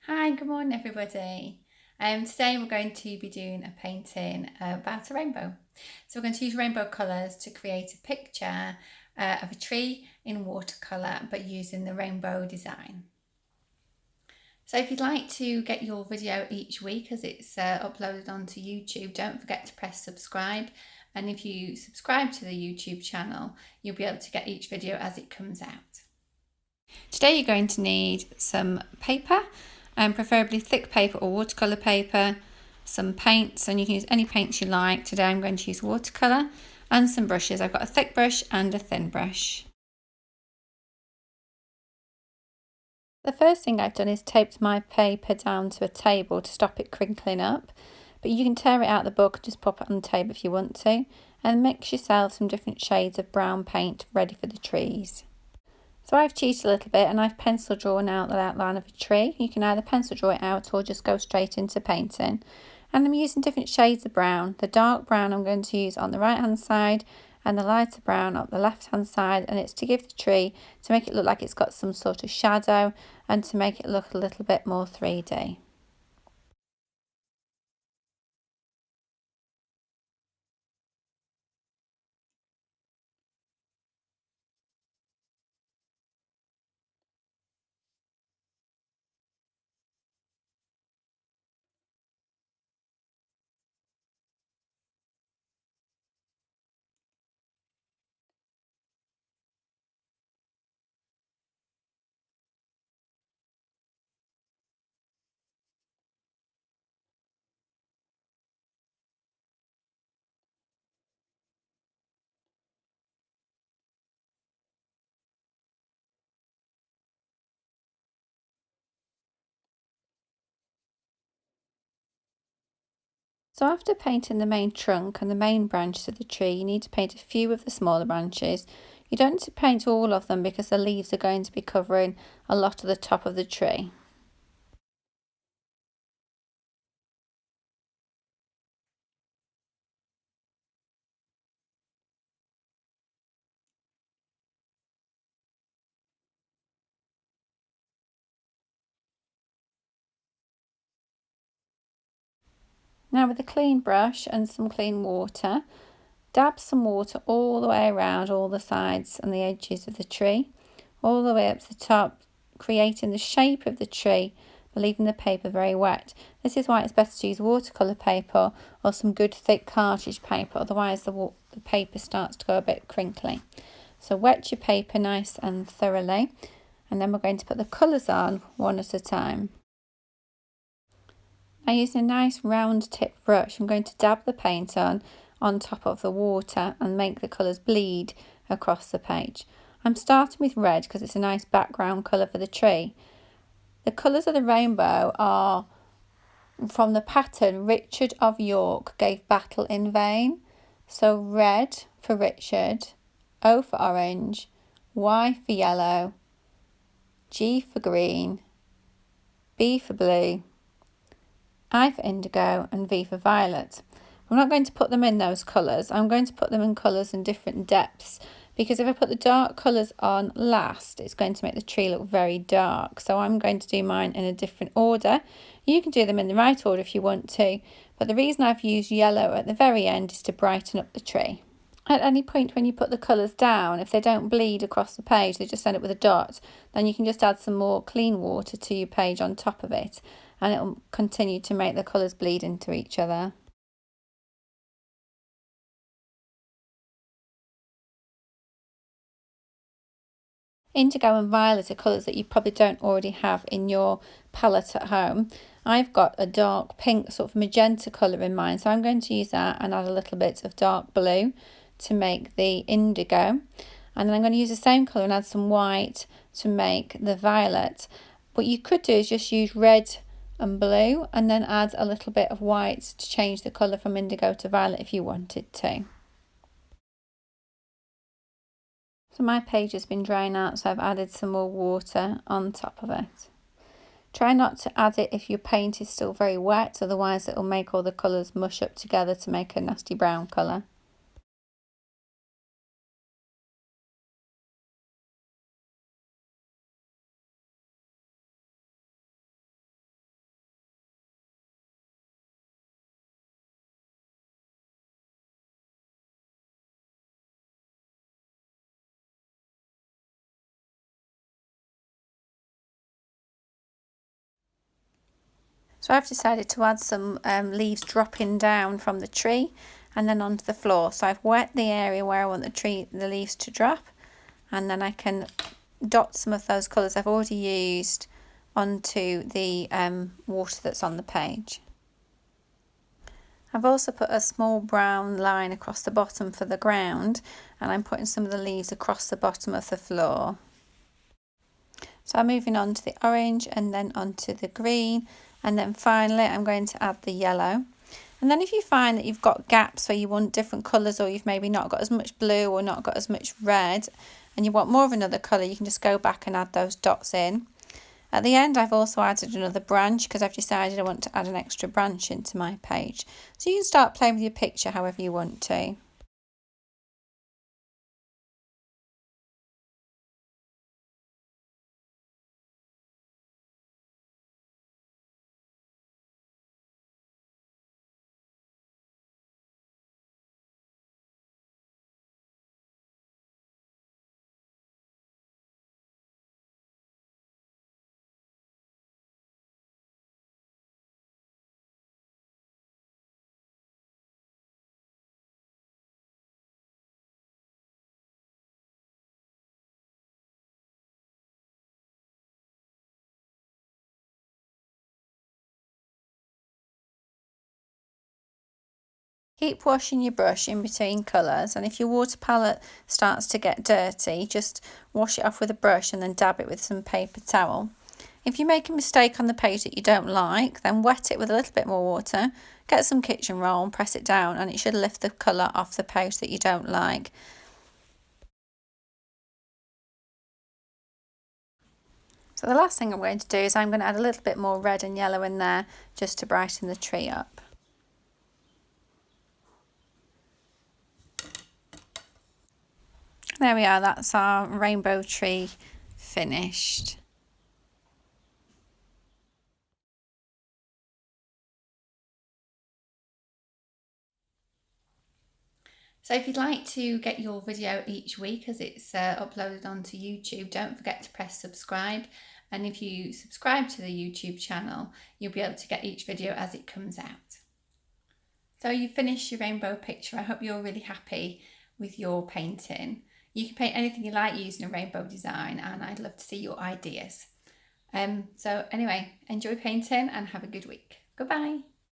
Hi, good morning, everybody. Today we're going to be doing a painting about a rainbow. So we're going to use rainbow colours to create a picture of a tree in watercolour, but using the rainbow design. So if you'd like to get your video each week as it's uploaded onto YouTube, don't forget to press subscribe. And if you subscribe to the YouTube channel, you'll be able to get each video as it comes out. Today you're going to need some paper, and preferably thick paper or watercolour paper, some paints, and you can use any paints you like. Today I'm going to use watercolour, and some brushes. I've got a thick brush and a thin brush. The first thing I've done is taped my paper down to a table to stop it crinkling up, but you can tear it out of the book and just pop it on the table if you want to, and mix yourself some different shades of brown paint ready for the trees. So I've cheated a little bit and I've pencil drawn out the outline of a tree. You can either pencil draw it out or just go straight into painting. And I'm using different shades of brown. The dark brown I'm going to use on the right hand side and the lighter brown on the left hand side, and it's to give the tree, to make it look like it's got some sort of shadow and to make it look a little bit more 3D. So after painting the main trunk and the main branches of the tree, you need to paint a few of the smaller branches. You don't need to paint all of them because the leaves are going to be covering a lot of the top of the tree. Now with a clean brush and some clean water, dab some water all the way around all the sides and the edges of the tree, all the way up to the top, creating the shape of the tree, but leaving the paper very wet. This is why it's better to use watercolour paper or some good thick cartridge paper, otherwise the paper starts to go a bit crinkly. So wet your paper nice and thoroughly, and then we're going to put the colours on one at a time. Now using a nice round tip brush, I'm going to dab the paint on top of the water and make the colours bleed across the page. I'm starting with red because it's a nice background colour for the tree. The colours of the rainbow are from the pattern Richard of York gave battle in vain. So red for Richard, O for orange, Y for yellow, G for green, B for blue, I for indigo, and V for violet. I'm not going to put them in those colours. I'm going to put them in colours in different depths, because if I put the dark colours on last, it's going to make the tree look very dark. So I'm going to do mine in a different order. You can do them in the right order if you want to, but the reason I've used yellow at the very end is to brighten up the tree. At any point when you put the colours down, if they don't bleed across the page, they just end up with a dot, then you can just add some more clean water to your page on top of it, and it will continue to make the colours bleed into each other. Indigo and violet are colours that you probably don't already have in your palette at home. I've got a dark pink sort of magenta colour in mine, so I'm going to use that and add a little bit of dark blue to make the indigo. And then I'm going to use the same colour and add some white to make the violet. What you could do is just use red and blue and then add a little bit of white to change the colour from indigo to violet if you wanted to. So my page has been drying out, so I've added some more water on top of it. Try not to add it if your paint is still very wet, otherwise it will make all the colours mush up together to make a nasty brown colour. So I've decided to add some leaves dropping down from the tree and then onto the floor. So I've wet the area where I want the leaves to drop, and then I can dot some of those colours I've already used onto the water that's on the page. I've also put a small brown line across the bottom for the ground, and I'm putting some of the leaves across the bottom of the floor. So I'm moving on to the orange and then onto the green, and then finally I'm going to add the yellow. And then if you find that you've got gaps where you want different colours, or you've maybe not got as much blue or not got as much red and you want more of another colour, you can just go back and add those dots in. At the end I've also added another branch because I've decided I want to add an extra branch into my page. So you can start playing with your picture however you want to. Keep washing your brush in between colours, and if your water palette starts to get dirty, just wash it off with a brush and then dab it with some paper towel. If you make a mistake on the page that you don't like, then wet it with a little bit more water, get some kitchen roll and press it down, and it should lift the colour off the page that you don't like. So the last thing I'm going to do is I'm going to add a little bit more red and yellow in there just to brighten the tree up. There we are, that's our rainbow tree finished. So if you'd like to get your video each week as it's uploaded onto YouTube, don't forget to press subscribe. And if you subscribe to the YouTube channel, you'll be able to get each video as it comes out. So you've finished your rainbow picture. I hope you're really happy with your painting. You can paint anything you like using a rainbow design, and I'd love to see your ideas. So anyway, enjoy painting and have a good week. Goodbye.